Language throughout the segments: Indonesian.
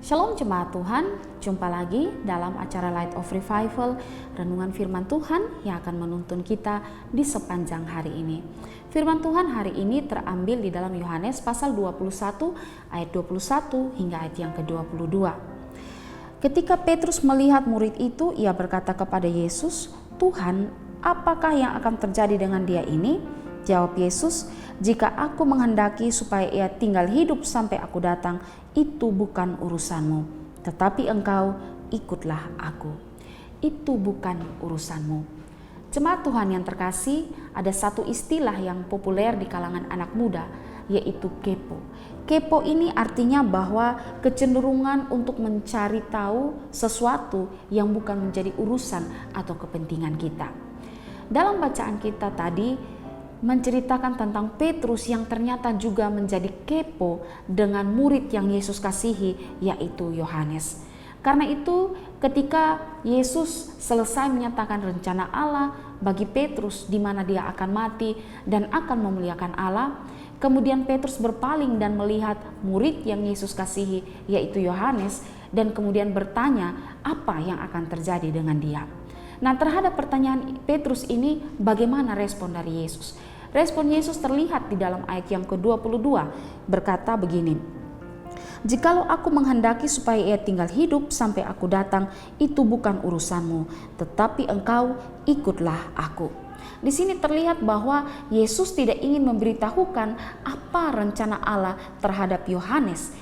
Shalom jemaat Tuhan, jumpa lagi dalam acara Light of Revival, renungan firman Tuhan yang akan menuntun kita di sepanjang hari ini. Firman Tuhan hari ini terambil di dalam Yohanes pasal 21 ayat 21 hingga ayat yang ke-22. Ketika Petrus melihat murid itu, ia berkata kepada Yesus, "Tuhan, apakah yang akan terjadi dengan dia ini?" Jawab Yesus, "Jika aku menghendaki supaya ia tinggal hidup sampai aku datang, itu bukan urusanmu. Tetapi engkau ikutlah aku." Itu bukan urusanmu. Jemaat Tuhan yang terkasih, ada satu istilah yang populer di kalangan anak muda, yaitu kepo. Kepo ini artinya bahwa kecenderungan untuk mencari tahu sesuatu yang bukan menjadi urusan atau kepentingan kita. Dalam bacaan kita tadi, menceritakan tentang Petrus yang ternyata juga menjadi kepo dengan murid yang Yesus kasihi, yaitu Yohanes. Karena itu ketika Yesus selesai menyatakan rencana Allah bagi Petrus di mana dia akan mati dan akan memuliakan Allah, kemudian Petrus berpaling dan melihat murid yang Yesus kasihi, yaitu Yohanes, dan kemudian bertanya apa yang akan terjadi dengan dia. Nah, terhadap pertanyaan Petrus ini, bagaimana respon dari Yesus? Respon Yesus terlihat di dalam ayat yang ke-22, berkata begini, "Jikalau aku menghendaki supaya ia tinggal hidup sampai aku datang, itu bukan urusanmu, tetapi engkau ikutlah aku." Di sini terlihat bahwa Yesus tidak ingin memberitahukan apa rencana Allah terhadap Yohanes.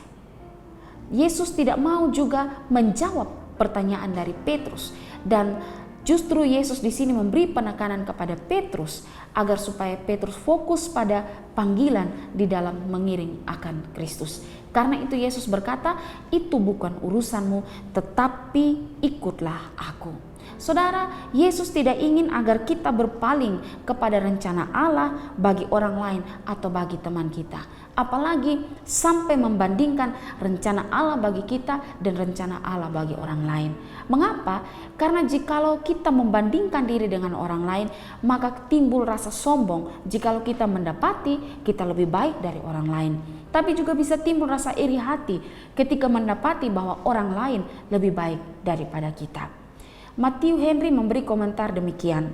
Yesus tidak mau juga menjawab pertanyaan dari Petrus, dan justru Yesus di sini memberi penekanan kepada Petrus agar supaya Petrus fokus pada panggilan di dalam mengiring akan Kristus. Karena itu Yesus berkata, "Itu bukan urusanmu, tetapi ikutlah aku." Saudara, Yesus tidak ingin agar kita berpaling kepada rencana Allah bagi orang lain atau bagi teman kita. Apalagi sampai membandingkan rencana Allah bagi kita dan rencana Allah bagi orang lain. Mengapa? Karena jikalau kita membandingkan diri dengan orang lain, maka timbul rasa sombong jikalau kita mendapati kita lebih baik dari orang lain. Tapi juga bisa timbul rasa iri hati ketika mendapati bahwa orang lain lebih baik daripada kita. Matthew Henry memberi komentar demikian,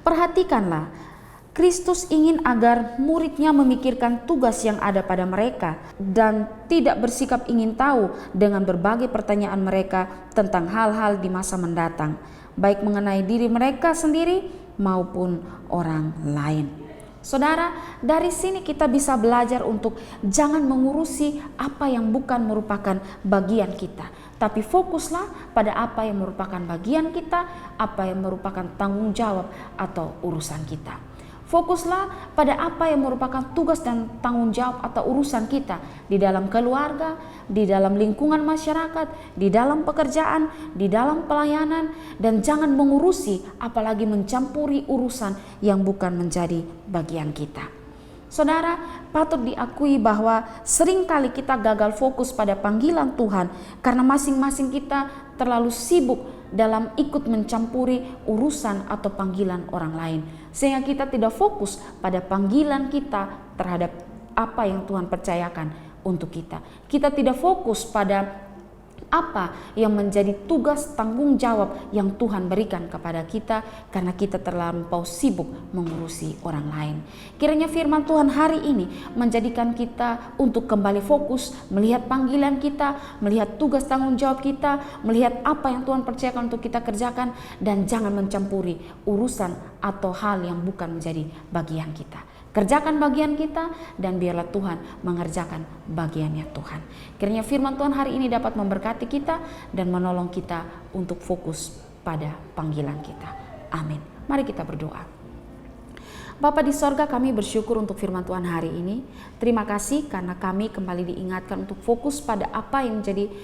"Perhatikanlah, Kristus ingin agar muridnya memikirkan tugas yang ada pada mereka dan tidak bersikap ingin tahu dengan berbagai pertanyaan mereka tentang hal-hal di masa mendatang, baik mengenai diri mereka sendiri maupun orang lain." Saudara, dari sini kita bisa belajar untuk jangan mengurusi apa yang bukan merupakan bagian kita, tapi fokuslah pada apa yang merupakan bagian kita, apa yang merupakan tanggung jawab atau urusan kita. Fokuslah pada apa yang merupakan tugas dan tanggung jawab atau urusan kita di dalam keluarga, di dalam lingkungan masyarakat, di dalam pekerjaan, di dalam pelayanan, dan jangan mengurusi apalagi mencampuri urusan yang bukan menjadi bagian kita. Saudara, patut diakui bahwa seringkali kita gagal fokus pada panggilan Tuhan karena masing-masing kita terlalu sibuk dalam ikut mencampuri urusan atau panggilan orang lain, sehingga kita tidak fokus pada panggilan kita terhadap apa yang Tuhan percayakan untuk kita. Kita tidak fokus pada apa yang menjadi tugas tanggung jawab yang Tuhan berikan kepada kita karena kita terlampau sibuk mengurusi orang lain. Kiranya firman Tuhan hari ini menjadikan kita untuk kembali fokus melihat panggilan kita, melihat tugas tanggung jawab kita, melihat apa yang Tuhan percayakan untuk kita kerjakan, dan jangan mencampuri urusan atau hal yang bukan menjadi bagian kita. Kerjakan bagian kita dan biarlah Tuhan mengerjakan bagiannya Tuhan. Kiranya firman Tuhan hari ini dapat memberkati kita dan menolong kita untuk fokus pada panggilan kita. Amin. Mari kita berdoa. Bapa di sorga, kami bersyukur untuk firman Tuhan hari ini. Terima kasih karena kami kembali diingatkan untuk fokus pada apa yang menjadi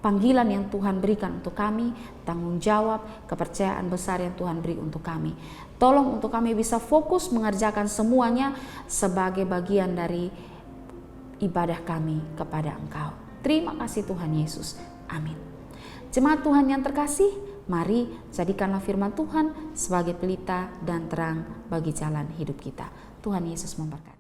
panggilan yang Tuhan berikan untuk kami, tanggung jawab, kepercayaan besar yang Tuhan beri untuk kami. Tolong untuk kami bisa fokus mengerjakan semuanya sebagai bagian dari ibadah kami kepada Engkau. Terima kasih Tuhan Yesus. Amin. Jemaat Tuhan yang terkasih, mari jadikanlah firman Tuhan sebagai pelita dan terang bagi jalan hidup kita. Tuhan Yesus memberkati.